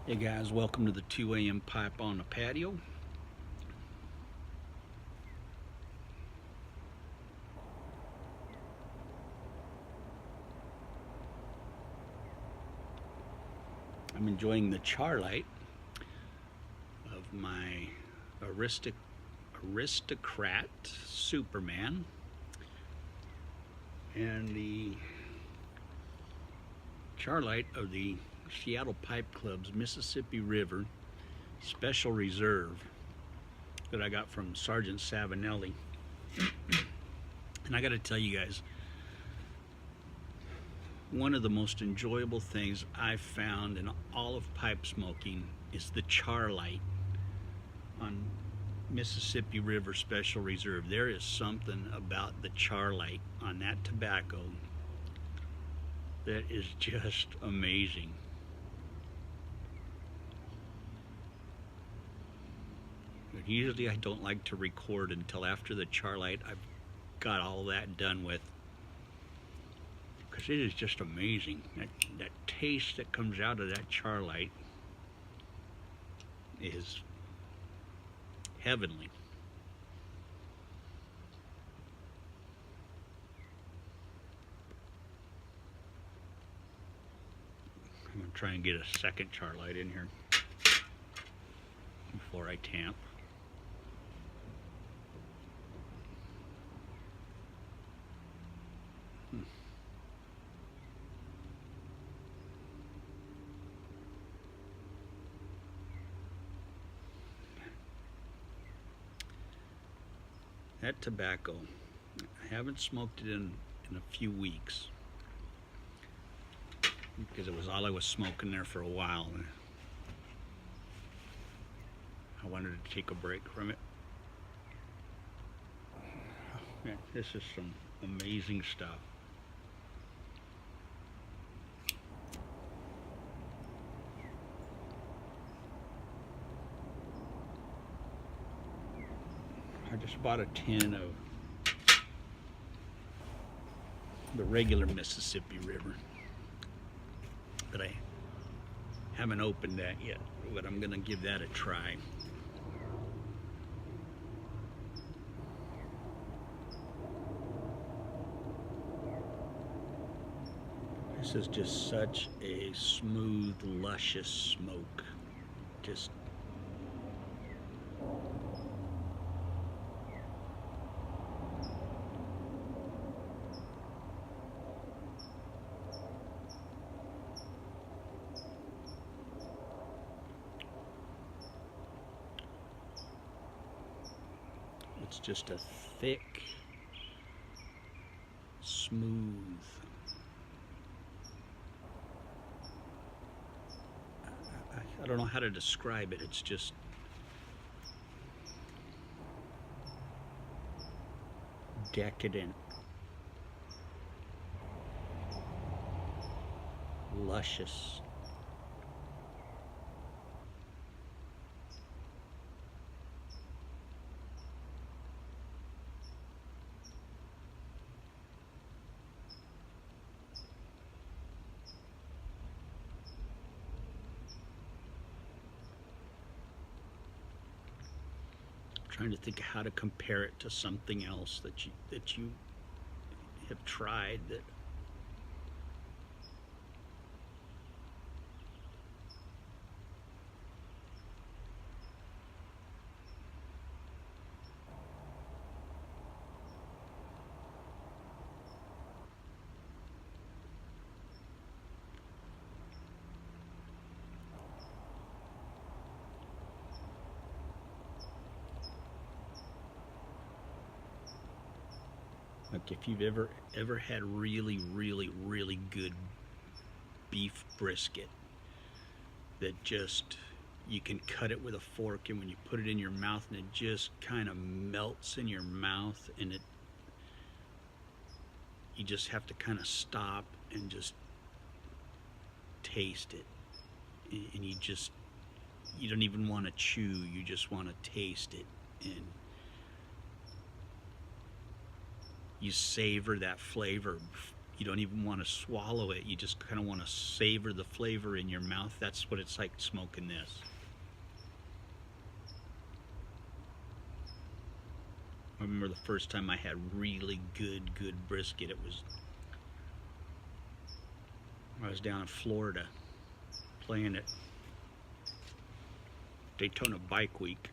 Hey guys, welcome to the 2 a.m. pipe on the patio. I'm enjoying the char light of my aristocrat Superman and the char light of the Seattle Pipe Club's Mississippi River Special Reserve that I got from Sergeant Savinelli. And I got to tell you guys, one of the most enjoyable things I've found in all of pipe smoking is the char light on Mississippi River Special Reserve. There is something about the char light on that tobacco that is just amazing. But usually I don't like to record until after the char light I've got all that done with, because it is just amazing. That taste that comes out of that char light is heavenly. I'm going to try and get a second char light in here before I tamp. That tobacco, I haven't smoked it in a few weeks because it was all I was smoking there for a while. I wanted to take a break from it. Yeah, this is some amazing stuff. I just bought a tin of the regular Mississippi River, but I haven't opened that yet, but I'm gonna give that a try. This is just such a smooth, luscious smoke. Just it's just a thick, smooth, I don't know how to describe it. It's just decadent, luscious. Trying to think of how to compare it to something else that you have tried that like if you've ever had really good beef brisket that just you can cut it with a fork, and when you put it in your mouth and it just kind of melts in your mouth, and you just have to kind of stop and just taste it, and you don't even want to chew, you just want to taste it, and you savor that flavor You don't even want to swallow it. You just kind of want to savor the flavor in your mouth. That's what it's like smoking this. I remember the first time I had really good brisket. I was down in Florida playing at Daytona Bike Week.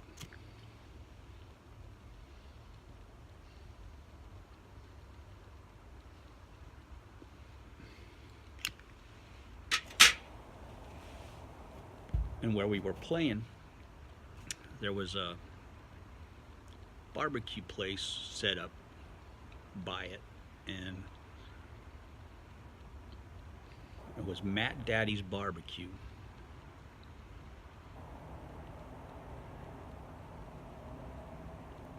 And where we were playing, there was a barbecue place set up by it, and it was Matt Daddy's Barbecue.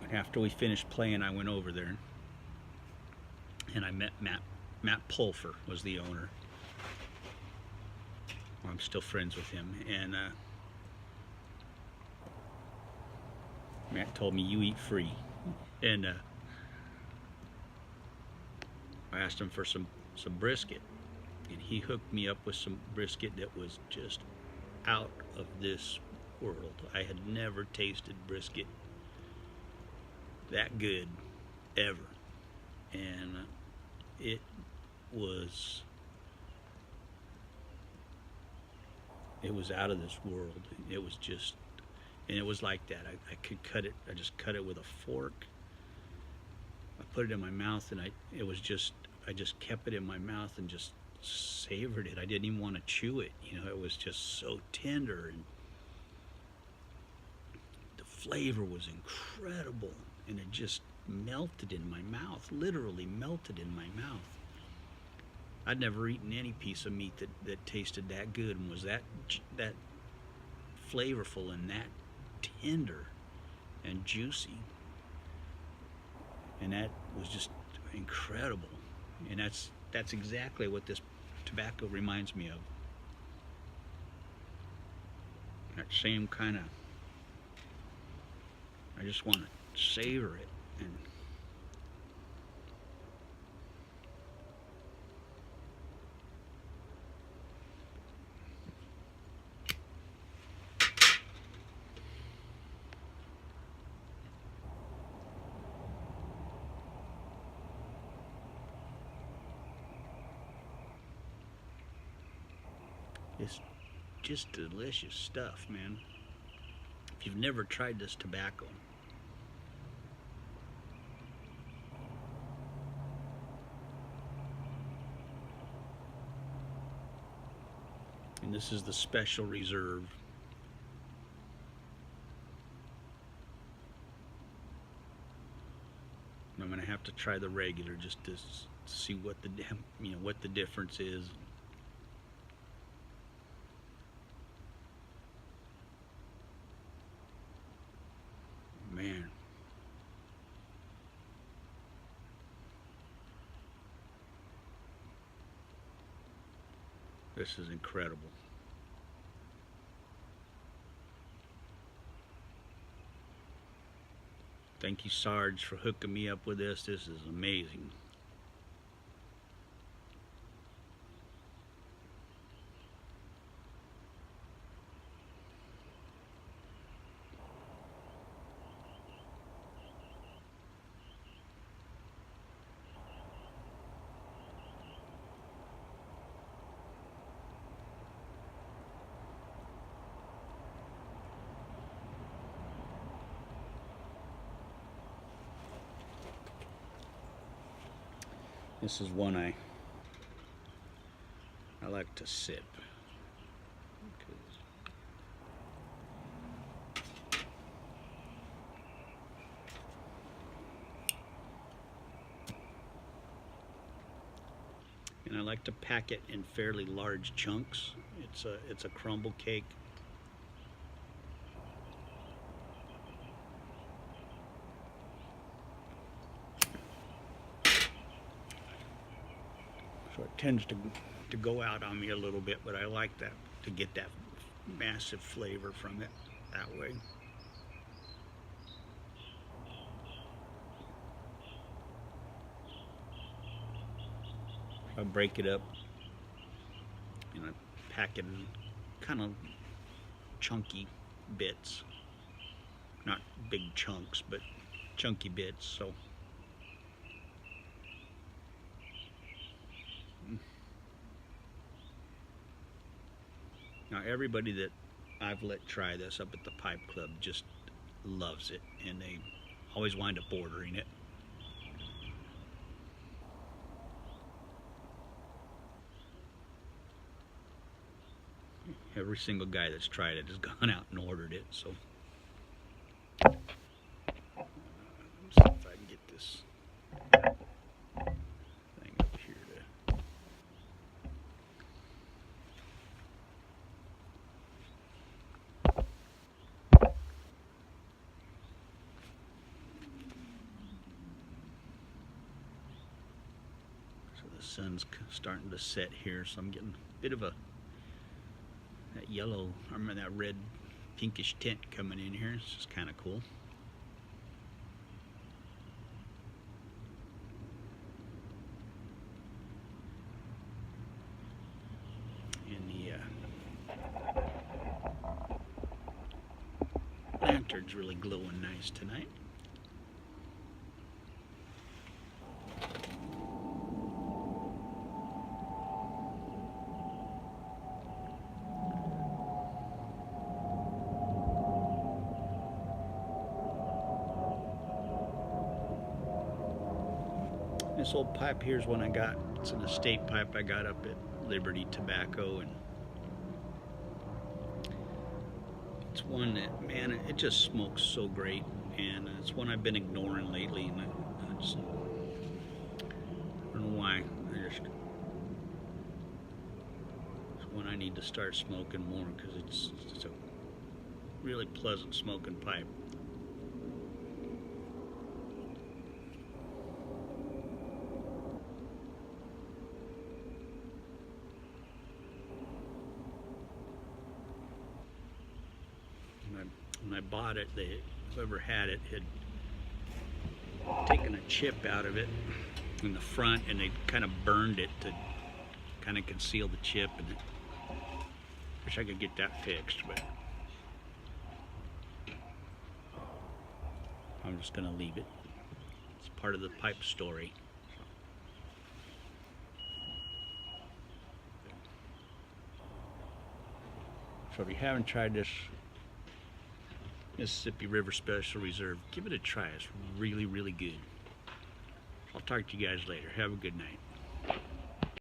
And after we finished playing, I went over there and I met Matt Pulfer was the owner. Well, I'm still friends with him, and Matt told me, you eat free. And I asked him for some brisket, and he hooked me up with some brisket that was just out of this world. I had never tasted brisket that good ever, and it was out of this world. It was just, and it was like that. I could cut it. I just cut it with a fork. I put it in my mouth, and I just kept it in my mouth and just savored it. I didn't even want to chew it. You know, it was just so tender, and the flavor was incredible, and it just melted in my mouth, literally melted in my mouth. I'd never eaten any piece of meat that tasted that good and was that flavorful and that tender and juicy. And that was just incredible. And that's exactly what this tobacco reminds me of. That same kind of, I just want to savor it. And it's just delicious stuff, man. If you've never tried this tobacco, and this is the Special Reserve. I'm gonna have to try the regular just to see what the difference is. Man, this is incredible. Thank you, Sarge, for hooking me up with this. This is amazing. This is one I like to sip. And I like to pack it in fairly large chunks. It's a crumble cake. So it tends to go out on me a little bit, but I like that, to get that massive flavor from it that way. I break it up and I pack it in kind of chunky bits, not big chunks, but chunky bits. So now everybody that I've let try this up at the Pipe Club just loves it, and they always wind up ordering it. Every single guy that's tried it has gone out and ordered it. So let's see if I can get this thing up here to. So the sun's starting to set here, so I'm getting a bit of that yellow, I remember that red pinkish tint coming in here. It's just kind of cool. And the lantern's really glowing nice tonight. This old pipe here is one I got. It's an estate pipe I got up at Liberty Tobacco, and it's one that, man, it just smokes so great, and it's one I've been ignoring lately, and I just don't know why. It's one I need to start smoking more, because it's a really pleasant smoking pipe. When I bought it, whoever had it had taken a chip out of it in the front, and they kind of burned it to kind of conceal the chip. And wish I could get that fixed, but I'm just gonna leave it. It's part of the pipe story. So if you haven't tried this Mississippi River Special Reserve, give it a try. It's really, really good. I'll talk to you guys later. Have a good night.